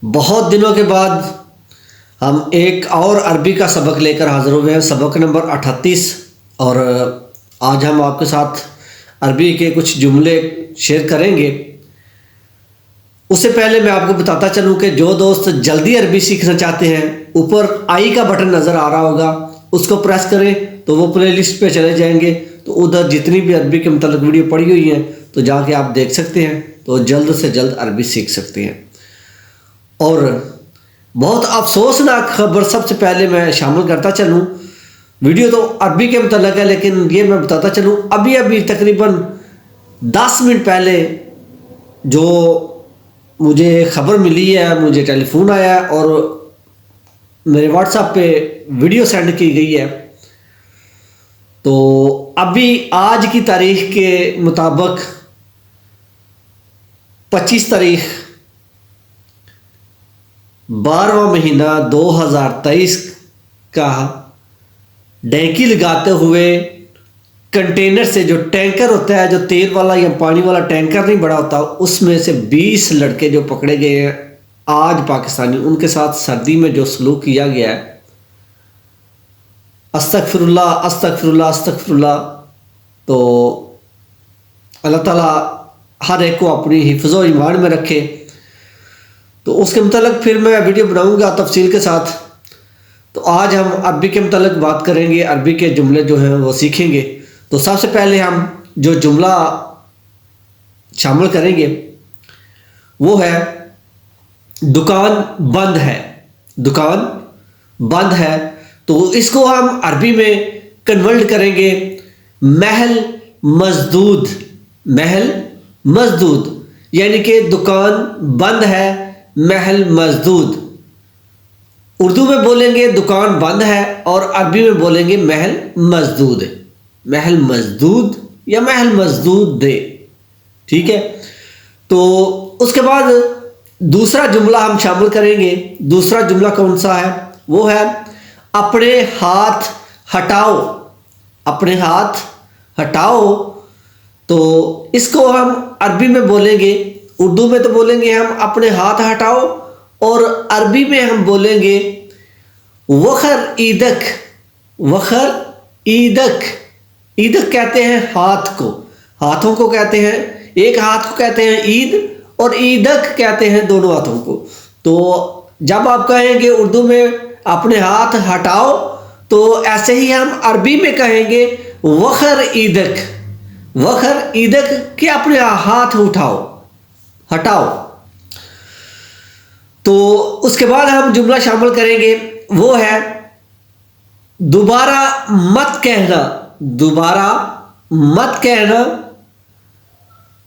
बहुत दिनों के बाद हम एक और अरबी का सबक लेकर हाज़िर हुए हैं, सबक नंबर 38। और आज हम आपके साथ अरबी के कुछ जुमले शेयर करेंगे। उससे पहले मैं आपको बताता चलूं कि जो दोस्त जल्दी अरबी सीखना चाहते हैं, ऊपर आई का बटन नज़र आ रहा होगा, उसको प्रेस करें तो वो प्लेलिस्ट पे चले जाएंगे। तो उधर जितनी भी अरबी के मतलब वीडियो पड़ी हुई हैं तो जाके आप देख सकते हैं, तो जल्द से जल्द अरबी सीख सकते हैं। और बहुत अफसोसनाक खबर सबसे पहले मैं शामिल करता चलूँ। वीडियो तो अरबी के मतलब है, लेकिन ये मैं बताता चलूँ, अभी अभी तकरीबन 10 मिनट पहले जो मुझे खबर मिली है, मुझे टेलीफोन आया और मेरे व्हाट्सएप पे वीडियो सेंड की गई है। तो अभी आज की तारीख के मुताबिक 25 तारीख 12वां महीना 2023 का डैंकी लगाते हुए कंटेनर से, जो टैंकर होता है, जो तेल वाला या पानी वाला टैंकर नहीं बड़ा होता, उसमें से 20 लड़के जो पकड़े गए हैं आज पाकिस्तानी, उनके साथ सर्दी में जो सलूक किया गया है, अस्तगफिरुल्लाह अस्तगफिरुल्लाह अस्तगफिरुल्लाह। तो अल्लाह ताला हर एक को अपनी हिफ्ज़ व ईमान में रखे। तो उसके मतलब फिर मैं वीडियो बनाऊंगा तफसील के साथ। तो आज हम अरबी के मतलब बात करेंगे, अरबी के जुमले जो हैं वो सीखेंगे। तो सबसे पहले हम जो जुमला शामिल करेंगे वो है दुकान बंद है। दुकान बंद है, तो इसको हम अरबी में कन्वर्ट करेंगे महल मजदूद। महल मजदूद यानी कि दुकान बंद है, महल मजदूद। उर्दू में बोलेंगे दुकान बंद है और अरबी में बोलेंगे महल मजदूद। महल मजदूद या महल मजदूद दे, ठीक है। तो उसके बाद दूसरा जुमला हम शामिल करेंगे। दूसरा जुमला कौन सा है? वो है अपने हाथ हटाओ। अपने हाथ हटाओ, तो इसको हम अरबी में बोलेंगे, उर्दू में तो बोलेंगे हम अपने हाथ हटाओ, और अरबी में हम बोलेंगे वखर ईदक। वखर ईदक। ईदक कहते हैं हाथ को, हाथों को कहते हैं। एक हाथ को कहते हैं ईद और ईदक कहते हैं दोनों हाथों को। तो जब आप कहेंगे उर्दू में अपने हाथ हटाओ, तो ऐसे ही हम अरबी में कहेंगे वखर ईदक। वखर ईदक कि अपने हाथ उठाओ, हटाओ। तो उसके बाद हम जुमला शामिल करेंगे, वो है दोबारा मत कहना। दोबारा मत कहना,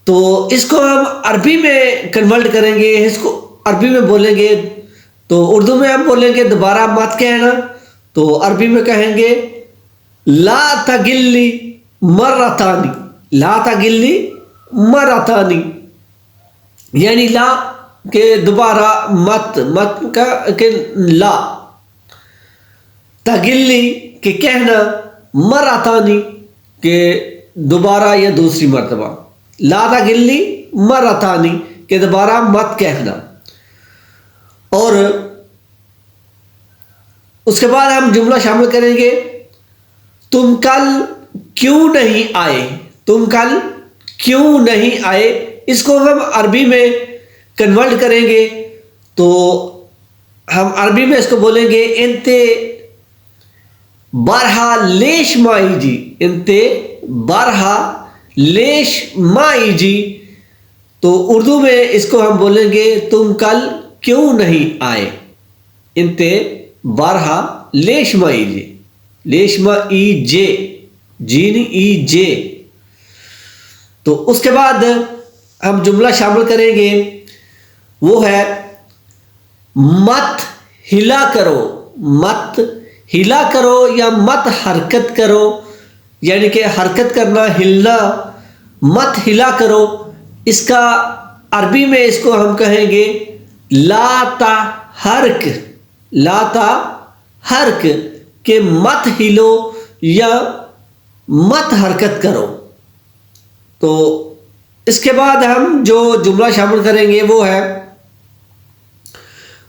तो इसको हम अरबी में कन्वर्ट करेंगे, इसको अरबी में बोलेंगे। तो उर्दू में हम बोलेंगे दोबारा मत कहना, तो अरबी में कहेंगे ला तगिल्ली मर्रतानी। ला तगिल्ली मर्रतानी यानी ला के दोबारा मत, मत का के ला, तगिल्ली के कहना, मर्रतानी के दोबारा या दूसरी मर्तबा। ला तगिल्ली मर्रतानी के दोबारा मत कहना। और उसके बाद हम जुमला शामिल करेंगे तुम कल क्यों नहीं आए। तुम कल क्यों नहीं आए, इसको हम अरबी में कन्वर्ट करेंगे। तो हम अरबी में इसको बोलेंगे इंते बारहा लेश माई जी। इंते बारहा लेश माई जी। तो उर्दू में इसको हम बोलेंगे तुम कल क्यों नहीं आए। इंते बारहा लेश माई जी। लेश माई जे, जीन ई जे। तो उसके बाद हम जुमला शामिल करेंगे, वो है मत हिला करो। मत हिला करो या मत हरकत करो, यानी कि हरकत करना, हिलना। मत हिला करो, इसका अरबी में इसको हम कहेंगे लाता हर्क। लाता हर्क के मत हिलो या मत हरकत करो। तो इसके बाद हम जो जुमला शामिल करेंगे वो है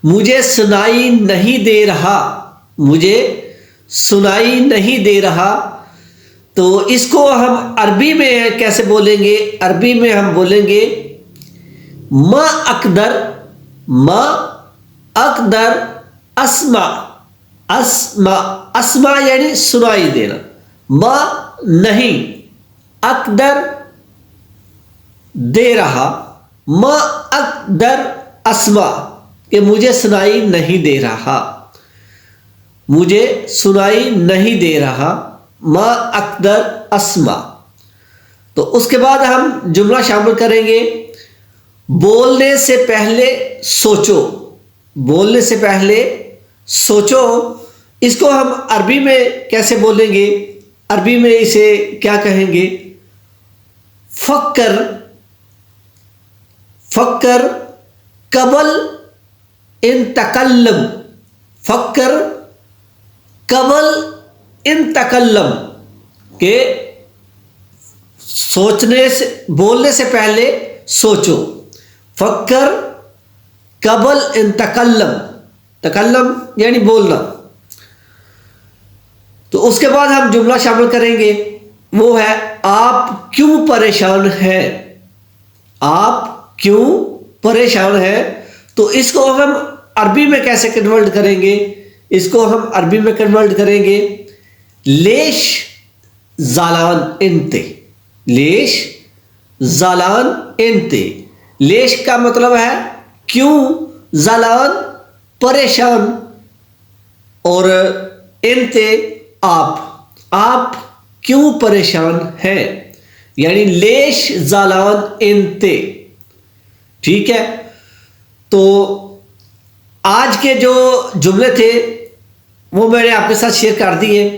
मुझे सुनाई नहीं दे रहा, मुझे सुनाई नहीं दे रहा। तो इसको हम अरबी में कैसे बोलेंगे? अरबी में हम बोलेंगे मा अकदर, मा अकदर अस्मा, अस्मा, अस्मा यानी सुनाई देना, मा नहीं, अकदर दे रहा, मा अकदर अस्मा कि मुझे सुनाई नहीं दे रहा, मुझे सुनाई नहीं दे रहा, मा अकदर अस्मा। तो उसके बाद हम जुमला शामिल करेंगे बोलने से पहले सोचो, बोलने से पहले सोचो। इसको हम अरबी में कैसे बोलेंगे? अरबी में इसे क्या कहेंगे? फक्कर, फक्कर कबल इन तकल्लम, फक्कर कबल इन तकल्लम के सोचने से, बोलने से पहले सोचो। फक्कर कबल इन तकल्लम, तकल्लम यानी बोलना। तो उसके बाद हम जुमला शामिल करेंगे, वो है आप क्यों परेशान हैं, आप क्यों परेशान हैं। तो इसको हम अरबी में कैसे कन्वर्ट करेंगे? इसको हम अरबी में कन्वर्ट करेंगे लेश जालान इंते, लेश जालान इंते। लेश का मतलब है क्यों, जालान परेशान, और इंते आप क्यों परेशान हैं, यानी लेश जालान इंते। ठीक है, तो आज के जो जुमले थे वो मैंने आपके साथ शेयर कर दिए।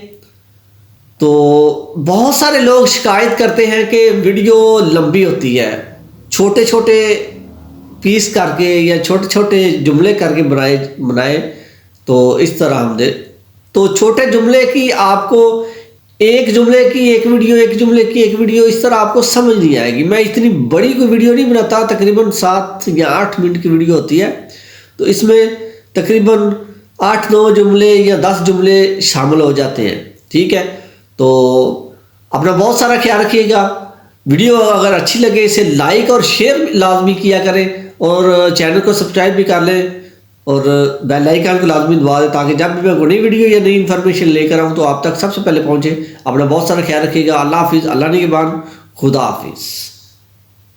तो बहुत सारे लोग शिकायत करते हैं कि वीडियो लंबी होती है, छोटे छोटे पीस करके या छोटे छोटे जुमले करके बनाए। तो इस तरह हमने तो छोटे जुमले की आपको एक जुमले की एक वीडियो, एक जुमले की एक वीडियो, इस तरह आपको समझ नहीं आएगी। मैं इतनी बड़ी कोई वीडियो नहीं बनाता, तकरीबन 7 या 8 मिनट की वीडियो होती है। तो इसमें तकरीबन 8-9 जुमले या 10 जुमले शामिल हो जाते हैं। ठीक है, तो अपना बहुत सारा ख्याल रखिएगा। वीडियो अगर अच्छी लगे इसे लाइक और शेयर लाजमी किया करें, और चैनल को सब्सक्राइब भी कर लें, और बेल आइकन को लाजमी दबा दें ताकि जब भी मैं कोई नई वीडियो या नई इन्फॉर्मेशन लेकर आऊँ तो आप तक सबसे पहले पहुँचे। अपना बहुत सारा ख्याल रखिएगा। अल्लाह हाफिज़, अल्लाह निगहबान, खुदा हाफिज़।